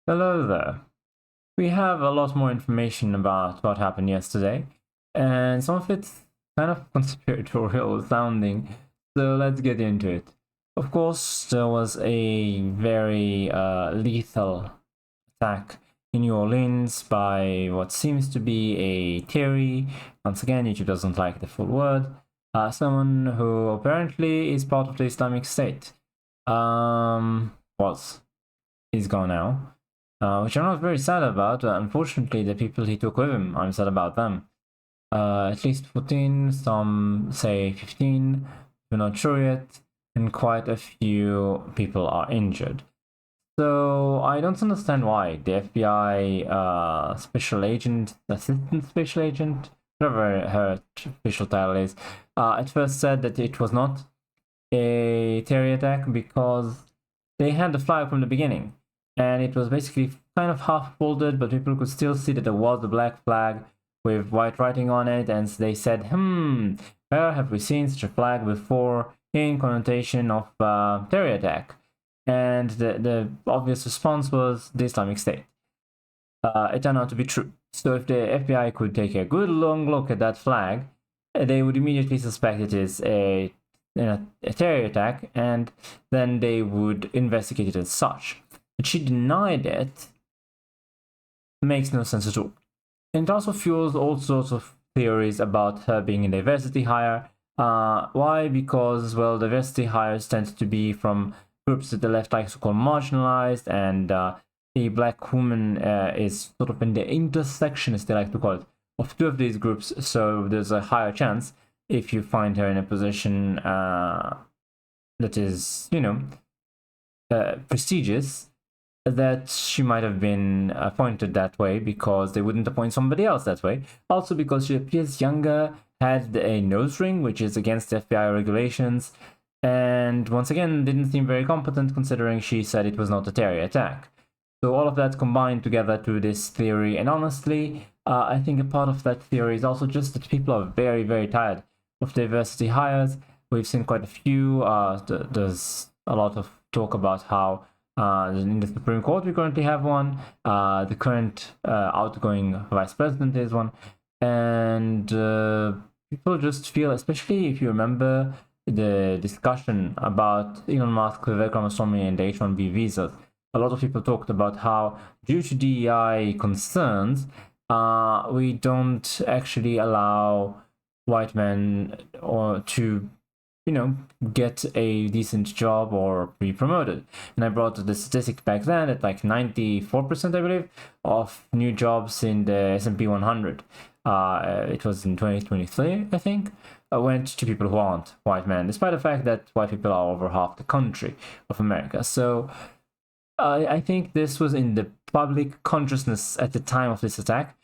Hello there. We have a lot more information about what happened yesterday, and some of it's kind of conspiratorial sounding, so let's get into it. Of course, there was a very lethal attack in New Orleans by what seems to be a Terry. Once again, YouTube doesn't like the full word. Someone who apparently is part of the Islamic State. Was. He's gone now, which I'm not very sad about. Unfortunately, the people he took with him, I'm sad about them. At least 14, some say 15, we're not sure yet, and quite a few people are injured. So I don't understand why the FBI special agent, assistant special agent, whatever her official title is, at first said that it was not a terror attack because they had the flyer from the beginning, and it was basically kind of half folded, but people could still see that there was a black flag with white writing on it, and they said, where have we seen such a flag before in connotation of terror attack? And the obvious response was the Islamic State. It turned out to be true. So if the FBI could take a good long look at that flag, they would immediately suspect it is a terror attack, and then they would investigate it as such. But she denied it. Makes no sense at all. And it also fuels all sorts of theories about her being a diversity hire. Why? Because, well, diversity hires tend to be from groups that the left likes to call marginalized, and the black woman is sort of in the intersection, as they like to call it, of two of these groups. So there's a higher chance if you find her in a position that is, prestigious, that she might have been appointed that way because they wouldn't appoint somebody else that way. Also because she appears younger, had a nose ring, which is against FBI regulations, and once again didn't seem very competent considering she said it was not a terror attack. So all of that combined together to this theory, and honestly, I think a part of that theory is also just that people are very, very tired of diversity hires. We've seen quite a few. There's a lot of talk about how in the Supreme Court we currently have one. The current outgoing vice president is one. And people just feel, especially if you remember the discussion about Elon Musk, Vivek Ramaswamy, and the H-1B visas, a lot of people talked about how, due to DEI concerns, we don't actually allow white men or to get a decent job or be promoted. And I brought the statistic back then at like 94%, I believe, of new jobs in the S&P 100. It was in 2023, I think, went to people who aren't white men, despite the fact that white people are over half the country of America. So I think this was in the public consciousness at the time of this attack,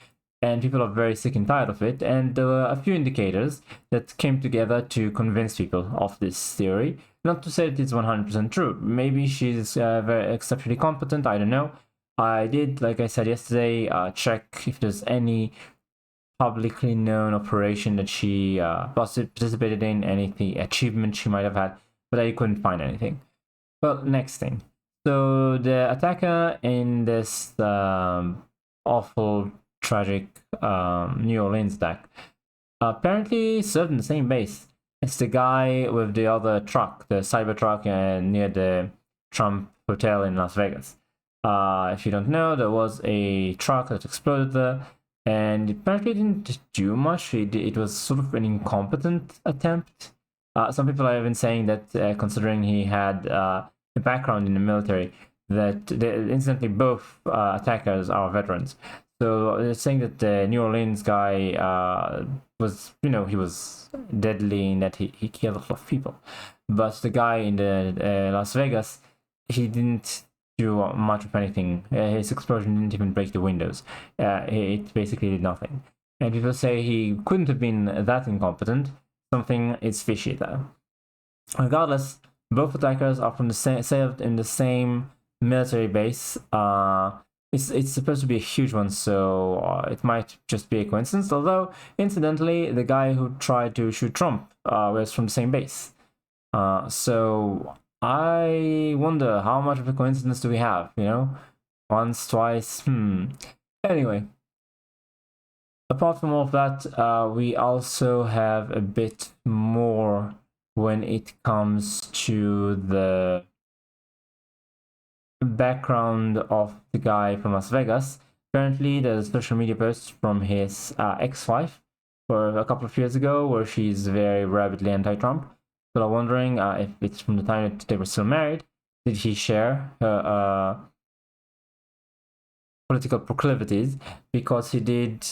and people are very sick and tired of it. And there were a few indicators that came together to convince people of this theory. Not to say that it's 100% true. Maybe she's very exceptionally competent, I don't know. I did, like I said yesterday, check if there's any publicly known operation that she participated in, any achievement she might have had, but I couldn't find anything. Well, next thing. So the attacker in this awful, tragic New Orleans attack apparently served in the same base as the guy with the other truck, the cybertruck, near the Trump Hotel in Las Vegas. If you don't know, there was a truck that exploded there, and it apparently didn't do much. It was sort of an incompetent attempt. Some people have been saying that considering he had a background in the military, that incidentally both attackers are veterans. So they're saying that the New Orleans guy was, he was deadly in that he killed a lot of people. But the guy in the Las Vegas, he didn't do much of anything. His explosion didn't even break the windows. It basically did nothing. And people say he couldn't have been that incompetent. Something is fishy there. Regardless, both attackers are from the served in the same military base. It's supposed to be a huge one, so it might just be a coincidence. Although, incidentally, the guy who tried to shoot Trump was from the same base. So I wonder how much of a coincidence do we have, once, twice. Anyway, apart from all of that, we also have a bit more when it comes to the background of the guy from Las Vegas. Apparently, there's a social media post from his ex-wife for a couple of years ago where she's very rabidly anti-Trump. So I'm wondering if it's from the time that they were still married. Did he share her political proclivities? Because he did,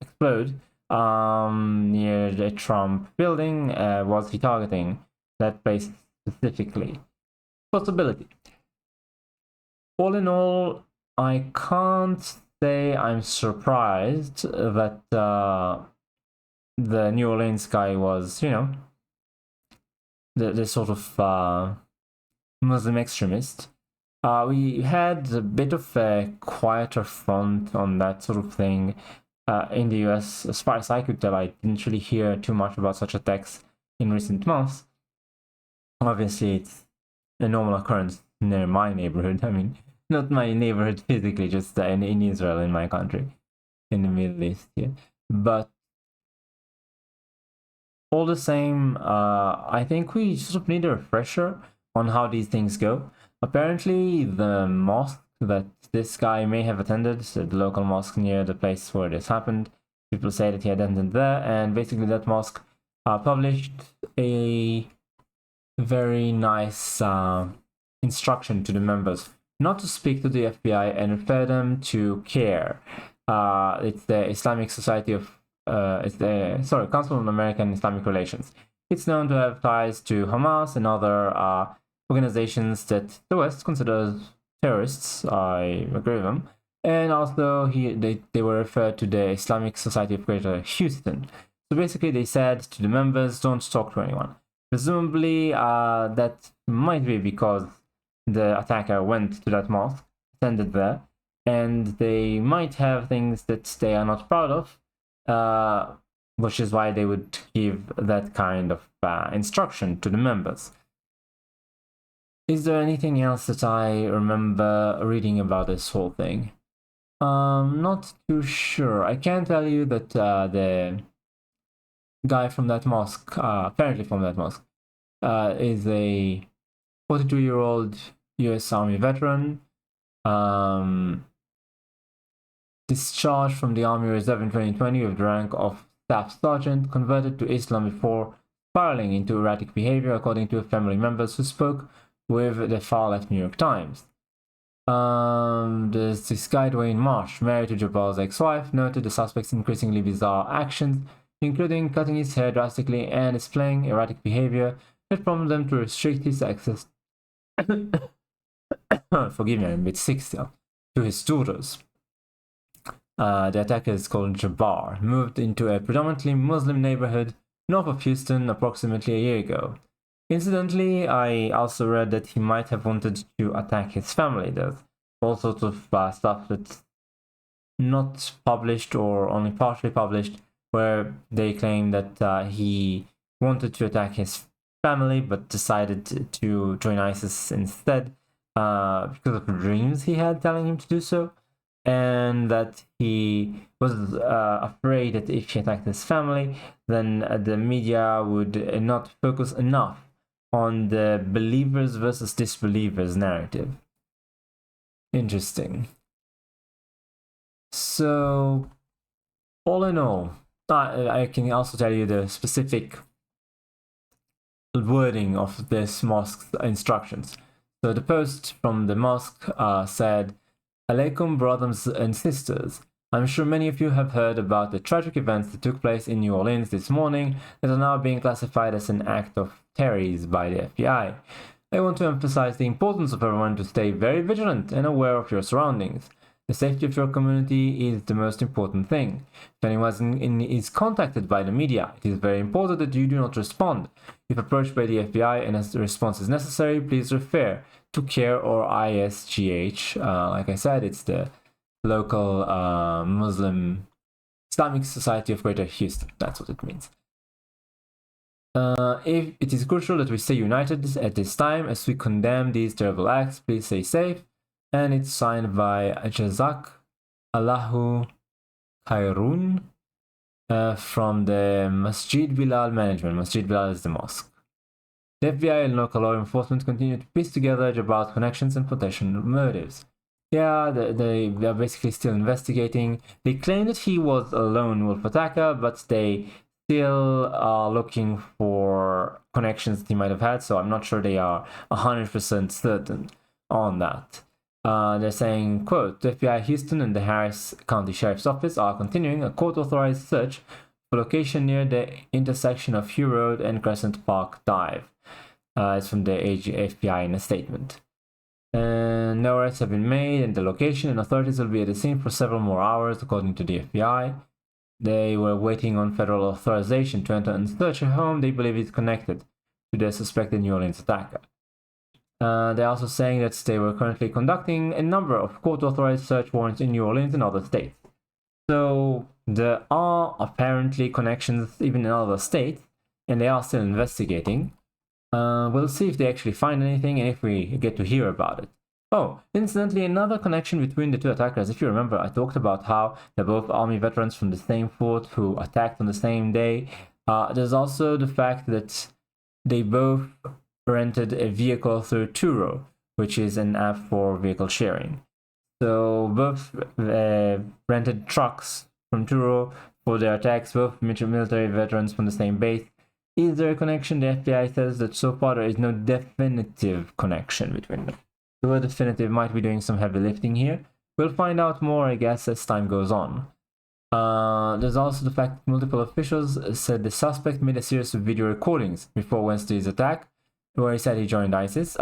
explode near the Trump building. Was he targeting that place specifically? Possibility. All in all, I can't say I'm surprised that the New Orleans guy was, the sort of Muslim extremist. We had a bit of a quieter front on that sort of thing in the US. As far as I could tell, I didn't really hear too much about such attacks in recent months. Obviously, it's a normal occurrence near my neighborhood. I mean, not my neighborhood physically, just in Israel, in my country, in the Middle East. Yeah. But all the same, I think we sort of need a refresher on how these things go. Apparently, the mosque that this guy may have attended, the local mosque near the place where this happened, people say that he attended there, and basically that mosque published a very nice instruction to the members not to speak to the FBI and refer them to CARE. It's the Islamic Society of Council on American Islamic Relations. It's known to have ties to Hamas and other organizations that the West considers terrorists. I agree with them. And also, they were referred to the Islamic Society of Greater Houston. So basically, they said to the members, don't talk to anyone. Presumably, that might be because the attacker went to that mosque, attended there, and they might have things that they are not proud of, which is why they would give that kind of instruction to the members. Is there anything else that I remember reading about this whole thing? Not too sure. I can tell you that the guy from that mosque, apparently from that mosque, is a 42-year-old US Army veteran, discharged from the Army Reserve in 2020 with the rank of Staff Sergeant, converted to Islam before spiraling into erratic behavior, according to family members who spoke with the far-left New York Times. There's this guy, Dwayne Marsh, married to Jabbar's ex-wife, noted the suspect's increasingly bizarre actions, including cutting his hair drastically and displaying erratic behavior that prompted them to restrict his access forgive me, I'm a bit sick still, to his daughters. The attacker is called Jabbar, moved into a predominantly Muslim neighborhood north of Houston approximately a year ago. Incidentally, I also read that he might have wanted to attack his family. There's all sorts of stuff that's not published or only partially published, where they claim that he wanted to attack his family but decided to join ISIS instead because of dreams he had telling him to do so, and that he was afraid that if he attacked his family, then the media would not focus enough on the believers versus disbelievers narrative. Interesting. So, all in all, I can also tell you the specific wording of this mosque's instructions. So the post from the mosque said, "Alaikum, brothers and sisters. I'm sure many of you have heard about the tragic events that took place in New Orleans this morning that are now being classified as an act of terrorism by the FBI. I want to emphasize the importance of everyone to stay very vigilant and aware of your surroundings. The safety of your community is the most important thing. If anyone is contacted by the media, it is very important that you do not respond. If approached by the FBI and a response is necessary, please refer to CARE or ISGH. Like I said, it's the local Muslim Islamic Society of Greater Houston. That's what it means. If it is crucial that we stay united at this time as we condemn these terrible acts, please stay safe. and it's signed by Jazak Allahu Khairun from the Masjid Bilal management. Masjid Bilal is the mosque. The FBI and local law enforcement continue to piece together Jabbar's connections and potential motives. Yeah, they are basically still investigating. They claim that he was a lone wolf attacker, but they still are looking for connections that he might have had, so I'm not sure they are 100% certain on that. They're saying, quote, the FBI Houston and the Harris County Sheriff's Office are continuing a court-authorized search for location near the intersection of Hugh Road and Crescent Park Drive. It's from the FBI in a statement. No arrests have been made in the location, and authorities will be at the scene for several more hours, according to the FBI. They were waiting on federal authorization to enter and search a home they believe is connected to the suspected New Orleans attacker. They're also saying that they were currently conducting a number of court-authorized search warrants in New Orleans and other states. So there are apparently connections even in other states, and they are still investigating. We'll see if they actually find anything and if we get to hear about it. Oh, incidentally, another connection between the two attackers. If you remember, I talked about how they're both Army veterans from the same fort who attacked on the same day. There's also the fact that they both rented a vehicle through Turo, which is an app for vehicle sharing. So both rented trucks from Turo for their attacks, both military veterans from the same base. Is there a connection? The FBI says that so far there is no definitive connection between them. The word definitive might be doing some heavy lifting here. We'll find out more, I guess, as time goes on. There's also the fact that multiple officials said the suspect made a series of video recordings before Wednesday's attack, where he said he joined ISIS.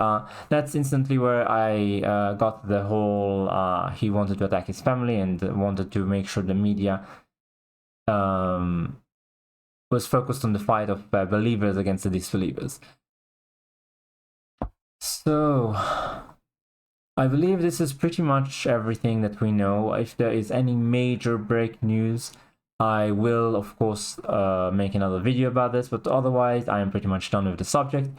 That's instantly where I got the whole he wanted to attack his family and wanted to make sure the media was focused on the fight of believers against the disbelievers. So I believe this is pretty much everything that we know. If there is any major break news, I will of course make another video about this, but otherwise I am pretty much done with the subject.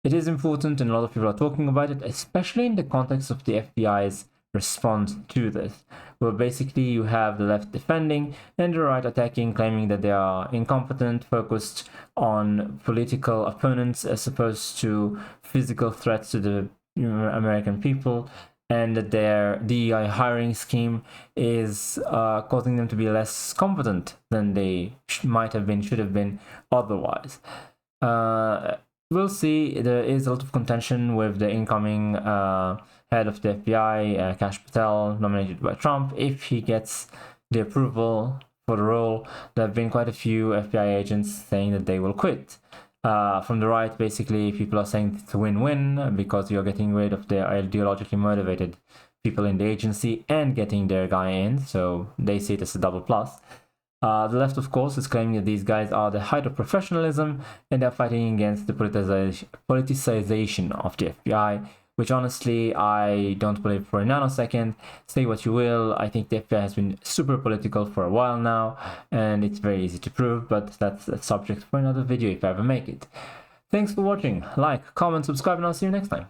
It is important and a lot of people are talking about it, especially in the context of the FBI's response to this, where basically you have the left defending and the right attacking, claiming that they are incompetent, focused on political opponents as opposed to physical threats to the American people, and that their DEI hiring scheme is causing them to be less competent than they might have been, should have been otherwise. We'll see. There is a lot of contention with the incoming head of the FBI, Kash Patel, nominated by Trump. If he gets the approval for the role, there have been quite a few FBI agents saying that they will quit. From the right, basically, people are saying it's a win-win because you're getting rid of the ideologically motivated people in the agency and getting their guy in, so they see it as a double plus. The left, of course, is claiming that these guys are the height of professionalism and they're fighting against the politicization of the FBI, which honestly, I don't believe for a nanosecond. Say what you will, I think the FBI has been super political for a while now, and it's very easy to prove, but that's a subject for another video if I ever make it. Thanks for watching. Like, comment, subscribe, and I'll see you next time.